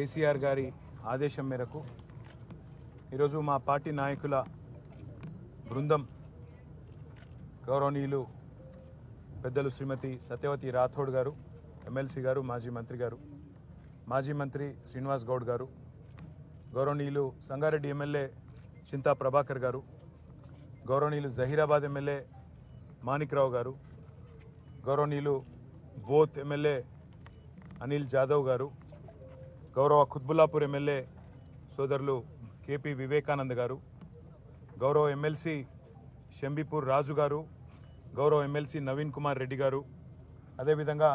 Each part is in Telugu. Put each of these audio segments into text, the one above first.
కేసీఆర్ గారి ఆదేశం మేరకు ఈరోజు మా పార్టీ నాయకుల బృందం గౌరవనీయులు పెద్దలు శ్రీమతి సత్యవతి రాథోడ్ గారు, ఎమ్మెల్సీ గారు, మాజీ మంత్రి శ్రీనివాస్ గౌడ్ గారు, గౌరవనీయులు సంగారెడ్డి ఎమ్మెల్యే చింతా ప్రభాకర్ గారు, గౌరవనీయులు జహీరాబాద్ ఎమ్మెల్యే మాణిక్రావు గారు, గౌరవనీయులు బోత్ ఎమ్మెల్యే అనిల్ జాదవ్ గారు, గౌరవ కుత్బుల్లాపూర్ ఎమ్మెల్యే సోదరులు కేపీ వివేకానంద్ గారు, గౌరవ ఎమ్మెల్సీ షంబీపూర్ రాజు గారు, గౌరవ ఎమ్మెల్సీ నవీన్ కుమార్ రెడ్డి గారు, అదేవిధంగా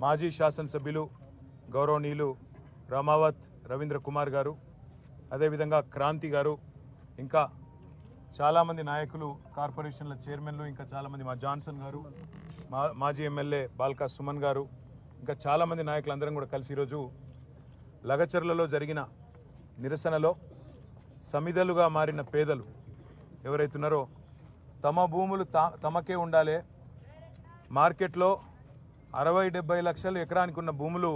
మాజీ శాసనసభ్యులు గౌరవనీయులు రామావత్ రవీంద్ర కుమార్ గారు, అదేవిధంగా క్రాంతి గారు, ఇంకా చాలామంది నాయకులు, కార్పొరేషన్ల చైర్మన్లు, ఇంకా చాలామంది మా జాన్సన్ గారు, మాజీ ఎమ్మెల్యే బాల్కా సుమన్ గారు, ఇంకా చాలామంది నాయకులందరం కూడా కలిసి ఈరోజు లగచర్లలో జరిగిన నిరసనలో సమిధలుగా మారిన పేదలు ఎవరైతున్నారో తమ భూములు తమకే ఉండాలి, మార్కెట్లో 60-70 లక్షలు ఎకరానికి ఉన్న భూములు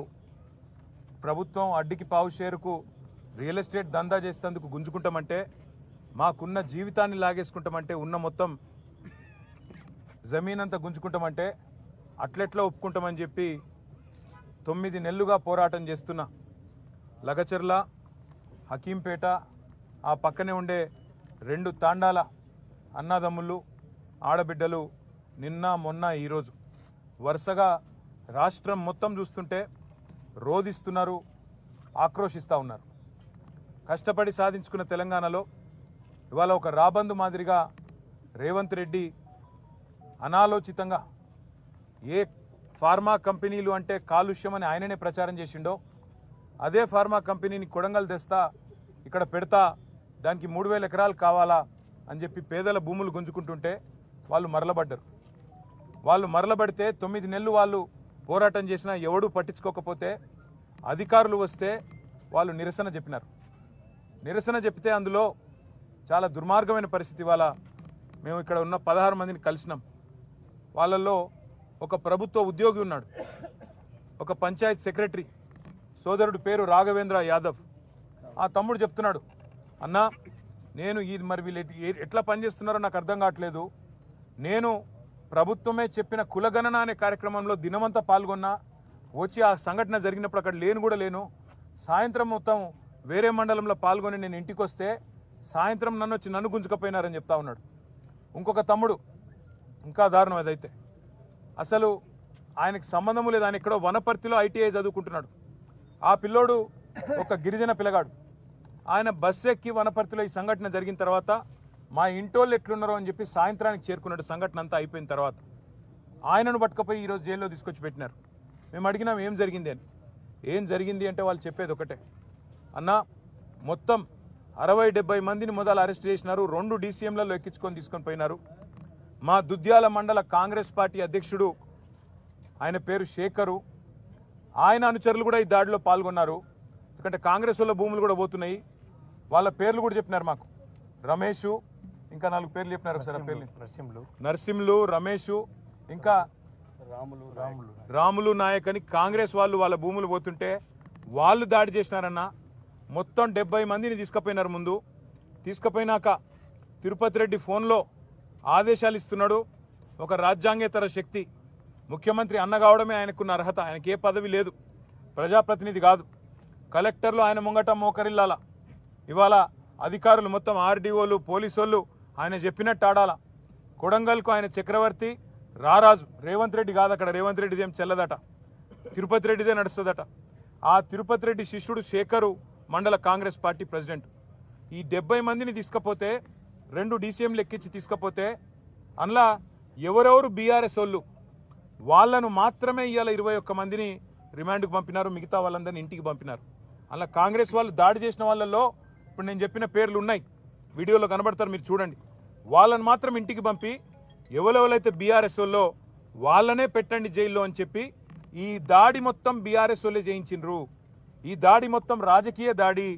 ప్రభుత్వం అడ్డికి పావు షేరుకు రియల్ ఎస్టేట్ దందా చేసేందుకు గుంజుకుంటామంటే, మాకున్న జీవితాన్ని లాగేసుకుంటామంటే, ఉన్న మొత్తం జమీన్ అంతా గుంజుకుంటామంటే అట్లెట్లా ఒప్పుకుంటామని చెప్పి 9 నెలలుగా పోరాటం చేస్తున్న లగచర్ల, హకీంపేట, ఆ పక్కనే ఉండే 2 తాండాల అన్నదమ్ములు, ఆడబిడ్డలు నిన్న మొన్న ఈరోజు వరుసగా రాష్ట్రం మొత్తం చూస్తుంటే రోధిస్తున్నారు, ఆక్రోషిస్తూ ఉన్నారు. కష్టపడి సాధించుకున్న తెలంగాణలో ఇవాళ ఒక రాబందు మాదిరిగా రేవంత్ రెడ్డి అనాలోచితంగా ఏ ఫార్మా కంపెనీలు అంటే కాలుష్యం అని ఆయననే ప్రచారం చేసిండో అదే ఫార్మా కంపెనీని కొడంగల్ తెస్తా, ఇక్కడ పెడతా, దానికి 3000 ఎకరాలు కావాలా అని చెప్పి పేదల భూములు గుంజుకుంటుంటే వాళ్ళు మరలబడ్డారు. వాళ్ళు మరలబడితే 9 నెలలు వాళ్ళు పోరాటం చేసినా ఎవడూ పట్టించుకోకపోతే అధికారులు వస్తే వాళ్ళు నిరసన చెప్పినారు. నిరసన చెప్తే అందులో చాలా దుర్మార్గమైన పరిస్థితి. వాళ్ళ మేము ఇక్కడ ఉన్న 16 మందిని కలిసినాం. వాళ్ళల్లో ఒక ప్రభుత్వ ఉద్యోగి ఉన్నాడు, ఒక పంచాయత్ సెక్రటరీ, సోదరుడు పేరు రాఘవేంద్ర యాదవ్. ఆ తమ్ముడు చెప్తున్నాడు, అన్నా నేను ఇది మరి వీళ్ళు ఎట్లా పనిచేస్తున్నారో నాకు అర్థం కావట్లేదు, నేను ప్రభుత్వమే చెప్పిన కులగణన అనే కార్యక్రమంలో దినమంతా పాల్గొన్నా, వచ్చి ఆ సంఘటన జరిగినప్పుడు అక్కడ లేను, సాయంత్రం మొత్తం వేరే మండలంలో పాల్గొని నేను ఇంటికి వస్తే సాయంత్రం నన్ను గుంజుకపోయినారని చెప్తా ఉన్నాడు. ఇంకొక తమ్ముడు ఇంకా దారుణం, అదైతే అసలు ఆయనకు సంబంధం లేదు, ఆయన ఎక్కడో వనపర్తిలో ఐటీఐ చదువుకుంటున్నాడు. ఆ పిల్లోడు ఒక గిరిజన పిల్లగాడు, ఆయన బస్సు ఎక్కి వనపర్తిలో ఈ సంఘటన జరిగిన తర్వాత మా ఇంటోళ్ళు ఎట్లున్నారో అని చెప్పి సాయంత్రానికి చేరుకున్నాడు. సంఘటన అంతా అయిపోయిన తర్వాత ఆయనను పట్టుకపోయి ఈరోజు జైల్లో తీసుకొచ్చి పెట్టినారు. మేము అడిగినాం ఏం జరిగింది అని. ఏం జరిగింది అంటే వాళ్ళు చెప్పేది ఒకటే, అన్న మొత్తం 60-70 మందిని మొదలు అరెస్ట్ చేసినారు, 2 DCMలలో ఎక్కించుకొని తీసుకొని పోయినారు. మా దుద్యాల మండల కాంగ్రెస్ పార్టీ అధ్యక్షుడు, ఆయన పేరు శేఖరు, ఆయన అనుచరులు కూడా ఈ దాడిలో పాల్గొన్నారు. ఎందుకంటే కాంగ్రెస్ వాళ్ళ భూములు కూడా పోతున్నాయి. వాళ్ళ పేర్లు కూడా చెప్పినారు మాకు, రమేషు, ఇంకా 4 పేర్లు చెప్పినారు సార్. పేర్లు నరసింహులు, రమేషు, ఇంకా రాములు నాయక్ అని కాంగ్రెస్ వాళ్ళు వాళ్ళ భూములు పోతుంటే వాళ్ళు దాడి చేసినారన్న. మొత్తం 70 మందిని తీసుకుపోయినారు. ముందు తీసుకుపోయినాక తిరుపతి రెడ్డి ఫోన్లో ఆదేశాలు ఇస్తున్నాడు. ఒక రాజ్యాంగేతర శక్తి, ముఖ్యమంత్రి అన్న కావడమే ఆయనకున్న అర్హత, ఆయనకి ఏ పదవి లేదు, ప్రజాప్రతినిధి కాదు. కలెక్టర్లు ఆయన ముంగట మోకరిల్లాల. ఇవాళ అధికారులు మొత్తం ఆర్డీఓలు, పోలీసోళ్ళు ఆయన చెప్పినట్టు ఆడాల. కొడంగల్కు ఆయన చక్రవర్తి, రారాజు. రేవంత్ రెడ్డి కాదు, అక్కడ రేవంత్ రెడ్డిది ఏం చెల్లదట, తిరుపతి రెడ్డిదే నడుస్తుందట. ఆ తిరుపతి రెడ్డి శిష్యుడు శేఖరు మండల కాంగ్రెస్ పార్టీ ప్రెసిడెంట్. ఈ 70 మందిని తీసుకపోతే 2 DCMలు ఎక్కించి తీసుకపోతే అందులో ఎవరెవరు బీఆర్ఎస్ వాళ్ళు వాళ్ళను మాత్రమే ఇవాళ 21 మందిని రిమాండ్కు పంపినారు, మిగతా వాళ్ళందరినీ ఇంటికి పంపినారు. అలా కాంగ్రెస్ వాళ్ళు దాడి చేసిన వాళ్ళల్లో ఇప్పుడు నేను చెప్పిన పేర్లు ఉన్నాయి, వీడియోలో కనబడతారు, మీరు చూడండి. వాళ్ళని మాత్రం ఇంటికి పంపి ఎవరెవరైతే బీఆర్ఎస్ వాళ్ళో వాళ్ళనే పెట్టండి జైల్లో అని చెప్పి ఈ దాడి మొత్తం బీఆర్ఎస్ వాళ్ళే చేయించిండ్రు. ఈ దాడి మొత్తం రాజకీయ దాడి,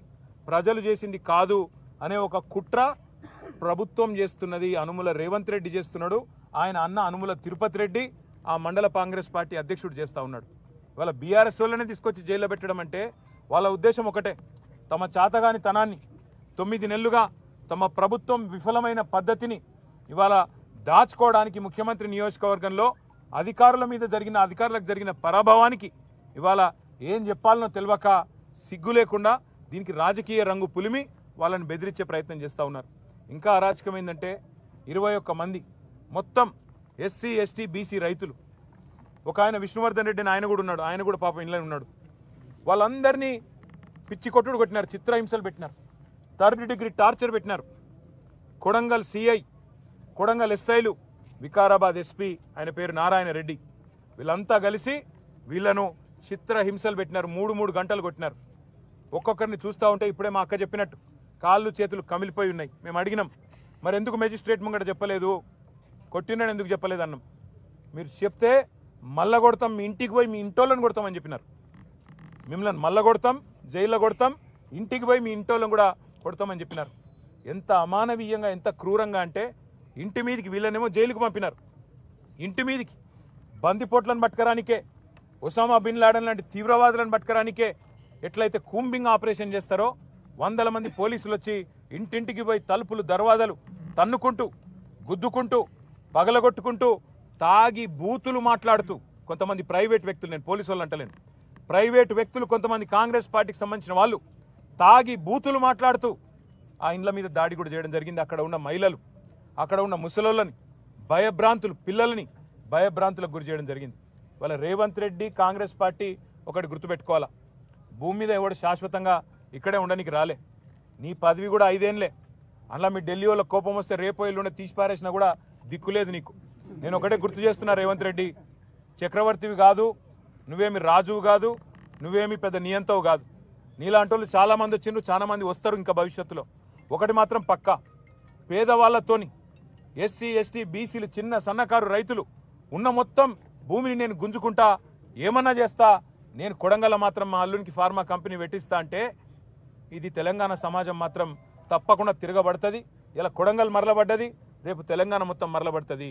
ప్రజలు చేసింది కాదు అనే ఒక కుట్ర ప్రభుత్వం చేస్తున్నది. అనుముల రేవంత్ రెడ్డి చేస్తున్నాడు, ఆయన అన్న అనుముల తిరుపతి రెడ్డి ఆ మండల కాంగ్రెస్ పార్టీ అధ్యక్షుడు చేస్తూ ఉన్నాడు. ఇవాళ బీఆర్ఎస్ వాళ్ళనే తీసుకొచ్చి జైల్లో పెట్టడం అంటే వాళ్ళ ఉద్దేశం ఒకటే, తమ చాతగాని తనాన్ని 9 నెలలుగా తమ ప్రభుత్వం విఫలమైన పద్ధతిని ఇవాళ దాచుకోవడానికి ముఖ్యమంత్రి నియోజకవర్గంలో అధికారులకు జరిగిన పరాభవానికి ఇవాళ ఏం చెప్పాలనో తెలియక సిగ్గు లేకుండా దీనికి రాజకీయ రంగు పులిమి వాళ్ళని బెదిరించే ప్రయత్నం చేస్తూ ఉన్నారు. ఇంకా అరాచకం ఏంటంటే 21 మంది మొత్తం ఎస్సీ ఎస్టీ బీసీ రైతులు, ఒక ఆయన విష్ణువర్ధన్ రెడ్డి ఆయన కూడా ఉన్నాడు, ఆయన కూడా పాపం ఇంట్లో ఉన్నాడు. వాళ్ళందరినీ పిచ్చి కొట్టుడు కొట్టినారు, చిత్రహింసలు పెట్టినారు, 3rd డిగ్రీ టార్చర్ పెట్టినారు. కొడంగల్ సిఐ, కొడంగల్ ఎస్ఐలు, వికారాబాద్ ఎస్పీ ఆయన పేరు నారాయణ రెడ్డి, వీళ్ళంతా కలిసి వీళ్ళను చిత్రహింసలు పెట్టినారు. 3 గంటలు కొట్టినారు. ఒక్కొక్కరిని చూస్తూ ఉంటే ఇప్పుడే మా అక్క చెప్పినట్టు కాళ్ళు చేతులు కమిలిపోయి ఉన్నాయి. మేము అడిగినాం, మరి ఎందుకు మెజిస్ట్రేట్ ముంగట చెప్పలేదు, కొట్టినాడు ఎందుకు చెప్పలేదు అన్నాం. మీరు చెప్తే మళ్ళా కొడతాం, మీ ఇంటికి పోయి మీ ఇంటోళ్ళని కొడతామని చెప్పినారు. మిమ్మల్ని మళ్ళా కొడతాం, జైల్లో కొడతాం, ఇంటికి పోయి మీ ఇంటోళ్ళని కూడా కొడతామని చెప్పినారు. ఎంత అమానవీయంగా, ఎంత క్రూరంగా అంటే ఇంటి మీదికి వీళ్ళనేమో జైలుకు పంపినారు. ఇంటి మీదికి బందిపోట్లను పట్టుకరానికే, ఒసామా బిన్ లాడెన్ లాంటి తీవ్రవాదులను పట్టుకరానికే ఎట్లయితే కూంబింగ్ ఆపరేషన్ చేస్తారో 100 మంది పోలీసులు వచ్చి ఇంటింటికి పోయి తలుపులు దర్వాజాలు తన్నుకుంటూ, గుద్దుకుంటూ, పగలగొట్టుకుంటూ, తాగి బూతులు మాట్లాడుతూ కొంతమంది ప్రైవేట్ వ్యక్తులు, నేను పోలీసు వాళ్ళు అంటలేను, ప్రైవేట్ వ్యక్తులు కొంతమంది కాంగ్రెస్ పార్టీకి సంబంధించిన వాళ్ళు తాగి బూతులు మాట్లాడుతూ ఆ ఇండ్ల మీద దాడి కూడా చేయడం జరిగింది. అక్కడ ఉన్న మహిళలు, అక్కడ ఉన్న ముసలోళ్ళని భయభ్రాంతులు, పిల్లలని భయభ్రాంతులకు గురి చేయడం జరిగింది. వాళ్ళ రేవంత్ రెడ్డి కాంగ్రెస్ పార్టీ ఒకటి గుర్తుపెట్టుకోవాలా, భూమి మీద ఎవడు శాశ్వతంగా ఇక్కడే ఉండడానికి రాలే. నీ పదవి కూడా 5 ఏళ్ళే. అలా మీ ఢిల్లీ వాళ్ళ కోపం వస్తే రేపో ఎల్లుండే తీసి పారేసినా కూడా దిక్కులేదు నీకు. నేను ఒకటే గుర్తు చేస్తున్నా, రేవంత్ రెడ్డి చక్రవర్తివి కాదు, నువ్వేమి రాజువు కాదు, నువ్వేమి పెద్ద నియంతవు కాదు. నీలాంటి వాళ్ళు చాలామంది వచ్చిండ్రు, చాలా మంది వస్తారు ఇంకా భవిష్యత్తులో. ఒకటి మాత్రం పక్కా, పేదవాళ్లతోని ఎస్సీ ఎస్టీ బీసీలు, చిన్న సన్నకారు రైతులు ఉన్న మొత్తం భూమిని నేను గుంజుకుంటా, ఏమన్నా చేస్తా, నేను కొడంగల్ మాత్రం మా అల్లునికి ఫార్మా కంపెనీ పెట్టిస్తా అంటే ఇది తెలంగాణ సమాజం మాత్రం తప్పకుండా తిరగబడుతుంది. ఇలా కొడంగల్ మరలబడ్డది, రేపు తెలంగాణ మొత్తం మరలబడుతుంది.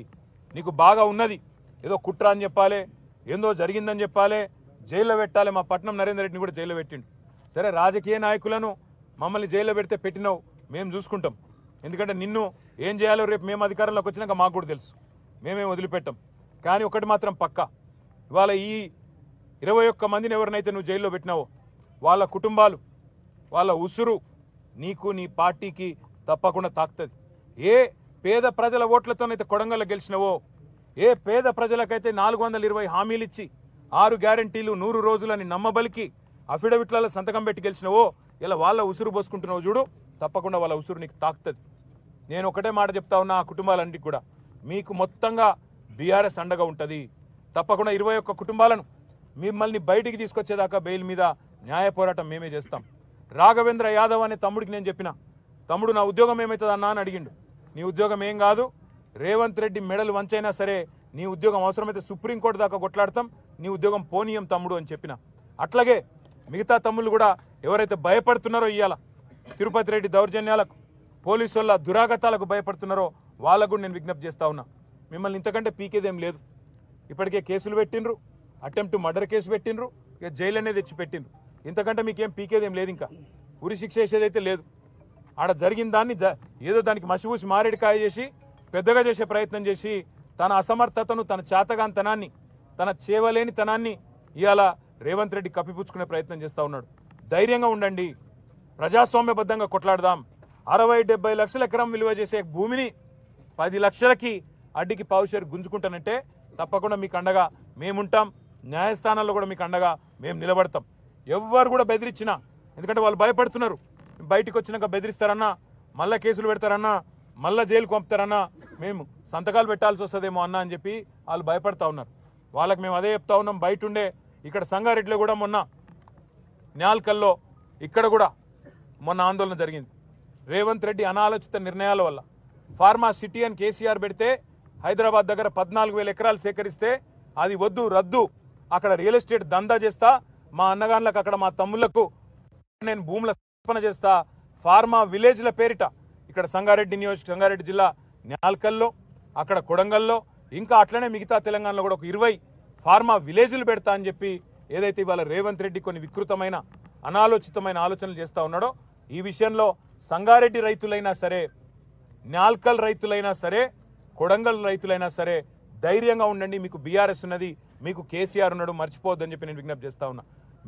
నీకు బాగా ఉన్నది, ఏదో కుట్ర అని చెప్పాలి, ఏందో జరిగిందని చెప్పాలి, జైల్లో పెట్టాలి. మా పట్నం నరేందర్ రెడ్డిని కూడా జైల్లో పెట్టిండు. సరే, రాజకీయ నాయకులను మమ్మల్ని జైల్లో పెడితే పెట్టినావు, మేము చూసుకుంటాం. ఎందుకంటే నిన్ను ఏం చేయాలో రేపు మేము అధికారంలోకి వచ్చినాక మాకు కూడా తెలుసు, మేమేం వదిలిపెట్టాం. కానీ ఒకటి మాత్రం పక్కా, ఇవాళ ఈ 21 మందిని ఎవరినైతే నువ్వు జైల్లో పెట్టినావో వాళ్ళ కుటుంబాలు, వాళ్ళ ఉసురు నీకు, నీ పార్టీకి తప్పకుండా తాకుతుంది. ఏ పేద ప్రజల ఓట్లతోనైతే కొడంగల్లో గెలిచినవో, ఏ పేద ప్రజలకైతే 420 హామీలు ఇచ్చి 6 గ్యారంటీలు 100 రోజులని నమ్మబలికి అఫిడవిట్లలో సంతకం పెట్టి గెలిచినవో, ఇలా వాళ్ళ ఉసురు పోసుకుంటున్నావు చూడు, తప్పకుండా వాళ్ళ ఉసురు నీకు తాకుతుంది. నేను ఒకటే మాట చెప్తా ఉన్నా, ఆ కుటుంబాలన్నిటికీ కూడా మీకు మొత్తంగా బీఆర్ఎస్ అండగా ఉంటుంది. తప్పకుండా 21 కుటుంబాలను మిమ్మల్ని బయటికి తీసుకొచ్చేదాకా బెయిల్ మీద న్యాయ పోరాటం మేమే చేస్తాం. రాఘవేంద్ర యాదవ్ అనే తమ్ముడికి నేను చెప్పిన, తమ్ముడు నా ఉద్యోగం ఏమవుతుంది అన్నా అని అడిగిండు. నీ ఉద్యోగం ఏం కాదు, రేవంత్ రెడ్డి మెడలు వంచైనా సరే నీ ఉద్యోగం అవసరమైతే సుప్రీంకోర్టు దాకా కొట్లాడతాం, నీ ఉద్యోగం పోనీయం తమ్ముడు అని చెప్పిన. అట్లాగే మిగతా తమ్ముళ్ళు కూడా ఎవరైతే భయపడుతున్నారో, ఇవాళ తిరుపతి రెడ్డి దౌర్జన్యాలకు, పోలీసు వాళ్ళ దురాగతాలకు భయపడుతున్నారో వాళ్ళకు నేను విజ్ఞప్తి చేస్తా ఉన్నా, మిమ్మల్ని ఇంతకంటే పీకేదేం లేదు. ఇప్పటికే కేసులు పెట్టిండ్రు, అటెంప్ట్ మర్డర్ కేసు పెట్టిండ్రు, ఇక జైలు అనేది తెచ్చి పెట్టిండ్రు. ఇంతకంటే మీకేం పీకేదేం లేదు, ఇంకా ఉరి శిక్ష వేసేదైతే లేదు. ఆడ జరిగిన దాన్ని ఏదో దానికి మసిపూసి మారేడికాయ చేసి పెద్దగా చేసే ప్రయత్నం చేసి తన అసమర్థతను, తన చేతగాంతనాన్ని, తన చేవలేనితనాన్ని ఇవాళ రేవంత్ రెడ్డి కప్పిపుచ్చుకునే ప్రయత్నం చేస్తూ ఉన్నాడు. ధైర్యంగా ఉండండి, ప్రజాస్వామ్యబద్ధంగా కొట్లాడదాం. 60-70 లక్షల ఎకరం విలువ చేసే భూమిని 10 లక్షలకి అడ్డికి పావుషేరు గుంజుకుంటానంటే తప్పకుండా మీకు అండగా మేముంటాం. న్యాయస్థానాల్లో కూడా మీకు అండగా మేము నిలబడతాం. ఎవ్వరు కూడా బెదిరించినా, ఎందుకంటే వాళ్ళు భయపడుతున్నారు, బయటికి వచ్చినాక బెదిరిస్తారన్నా, మళ్ళీ కేసులు పెడతారన్నా, మళ్ళీ జైలుకు పంపుతారన్నా, మేము సంతకాలు పెట్టాల్సి వస్తుందేమో అన్నా అని చెప్పి వాళ్ళు భయపడతా ఉన్నారు. వాళ్ళకి మేము అదే చెప్తా ఉన్నాం. బయట ఉండే ఇక్కడ సంగారెడ్డిలో కూడా మొన్న న్యాల్కల్లో ఇక్కడ కూడా మొన్న ఆందోళన జరిగింది. రేవంత్ రెడ్డి అనాలోచిత నిర్ణయాల వల్ల ఫార్మా సిటీ అని కేసీఆర్ పెడితే హైదరాబాద్ దగ్గర 14,000 ఎకరాలు సేకరిస్తే అది వద్దు, రద్దు, అక్కడ రియల్ ఎస్టేట్ దందా చేస్తా, మా అన్నగాన్లకు అక్కడ మా తమ్ముళ్లకు నేను భూముల సమర్పణ చేస్తా, ఫార్మా విలేజ్ల పేరిట ఇక్కడ సంగారెడ్డి జిల్లా న్యాల్కల్లో, అక్కడ కొడంగల్లో, ఇంకా అట్లనే మిగతా తెలంగాణలో కూడా ఒక 20 ఫార్మా విలేజ్లు పెడతా అని చెప్పి ఏదైతే ఇవాళ రేవంత్ రెడ్డి కొన్ని వికృతమైన అనాలోచితమైన ఆలోచనలు చేస్తూ ఉన్నాడో ఈ విషయంలో సంగారెడ్డి రైతులైనా సరే, నాల్కల్ రైతులైనా సరే, కొడంగల్ రైతులైనా సరే ధైర్యంగా ఉండండి. మీకు బీఆర్ఎస్ ఉన్నది, మీకు కేసీఆర్ ఉన్నాడు, మర్చిపోవద్దని చెప్పి నేను విజ్ఞప్తి చేస్తా ఉన్నా.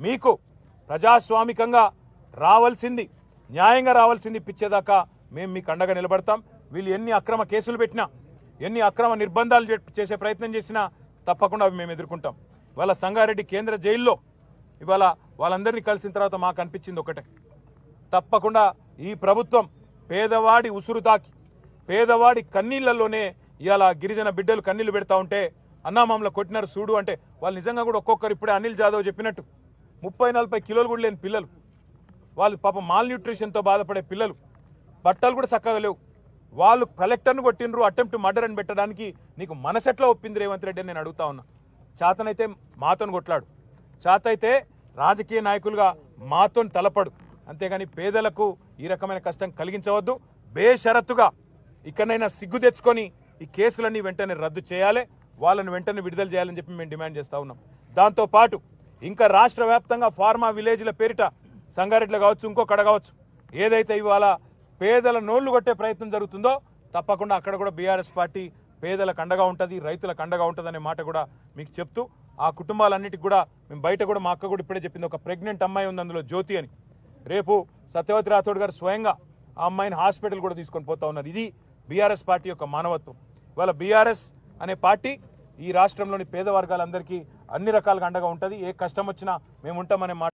మీకు ప్రజాస్వామికంగా రావాల్సింది, న్యాయంగా రావాల్సింది పిచ్చేదాకా మేము మీకు అండగా నిలబడతాం. వీళ్ళు ఎన్ని అక్రమ కేసులు పెట్టినా, ఎన్ని అక్రమ నిర్బంధాలు చేసే ప్రయత్నం చేసినా తప్పకుండా అవి మేము ఎదుర్కొంటాం. ఇవాళ సంగారెడ్డి కేంద్ర జైల్లో ఇవాళ వాళ్ళందరినీ కలిసిన తర్వాత మాకు అనిపించింది ఒకటే, తప్పకుండా ఈ ప్రభుత్వం పేదవాడి ఉసురు తాకి, పేదవాడి కన్నీళ్లలోనే ఇవాళ గిరిజన బిడ్డలు కన్నీళ్లు పెడతా ఉంటే అన్నా మమ్మల్ని కొట్టినారు చూడు అంటే వాళ్ళు నిజంగా కూడా ఒక్కొక్కరు ఇప్పుడే అనిల్ జాదవ్ చెప్పినట్టు 30-40 కిలోలు కూడా లేని పిల్లలు, వాళ్ళు పాపం మాల్ న్యూట్రిషన్తో బాధపడే పిల్లలు, బట్టలు కూడా చక్కగా లేవు. వాళ్ళు కలెక్టర్ను కొట్టినరు, అటెంప్ట్ మర్డర్ అని పెట్టడానికి నీకు మనసెట్లా ఒప్పింది రేవంత్ రెడ్డి అని నేను అడుగుతా ఉన్నా. చేతనైతే మాతోని కొట్లాడు, చేతైతే రాజకీయ నాయకులుగా మాతోని తలపడు, అంతేగాని పేదలకు ఈ రకమైన కష్టం కలిగించవద్దు. బేషరతుగా ఇక్కడైనా సిగ్గు తెచ్చుకొని ఈ కేసులన్నీ వెంటనే రద్దు చేయాలి, వాళ్ళని వెంటనే విడుదల చేయాలని చెప్పి మేము డిమాండ్ చేస్తూ ఉన్నాం. దాంతోపాటు ఇంకా రాష్ట్ర వ్యాప్తంగా ఫార్మా విలేజ్ల పేరిట సంగారెడ్డిలో కావచ్చు, ఇంకొకడ కావచ్చు, ఏదైతే ఇవాళ పేదల నోళ్లు కొట్టే ప్రయత్నం జరుగుతుందో తప్పకుండా అక్కడ కూడా బీఆర్ఎస్ పార్టీ పేదలకు అండగా ఉంటుంది, రైతులకు అండగా ఉంటుంది అనే మాట కూడా మీకు చెప్తూ, ఆ కుటుంబాలన్నిటికి కూడా మేము బయట కూడా మా అక్క కూడా ఇప్పుడే చెప్పింది, ఒక ప్రెగ్నెంట్ అమ్మాయి ఉంది అందులో జ్యోతి అని. రేపు సత్యవతి రాథోడ్ గారు స్వయంగా ఆ అమ్మాయిని హాస్పిటల్ కూడా తీసుకొని పోతా ఉన్నారు. ఇది బీఆర్ఎస్ పార్టీ యొక్క మానవత్వం. ఇవాళ బీఆర్ఎస్ అనే పార్టీ ఈ రాష్ట్రంలోని పేద వర్గాలందరికీ అన్ని రకాలుగా అండగా ఉంటుంది. ఏ కష్టం వచ్చినా మేము ఉంటామనే మాట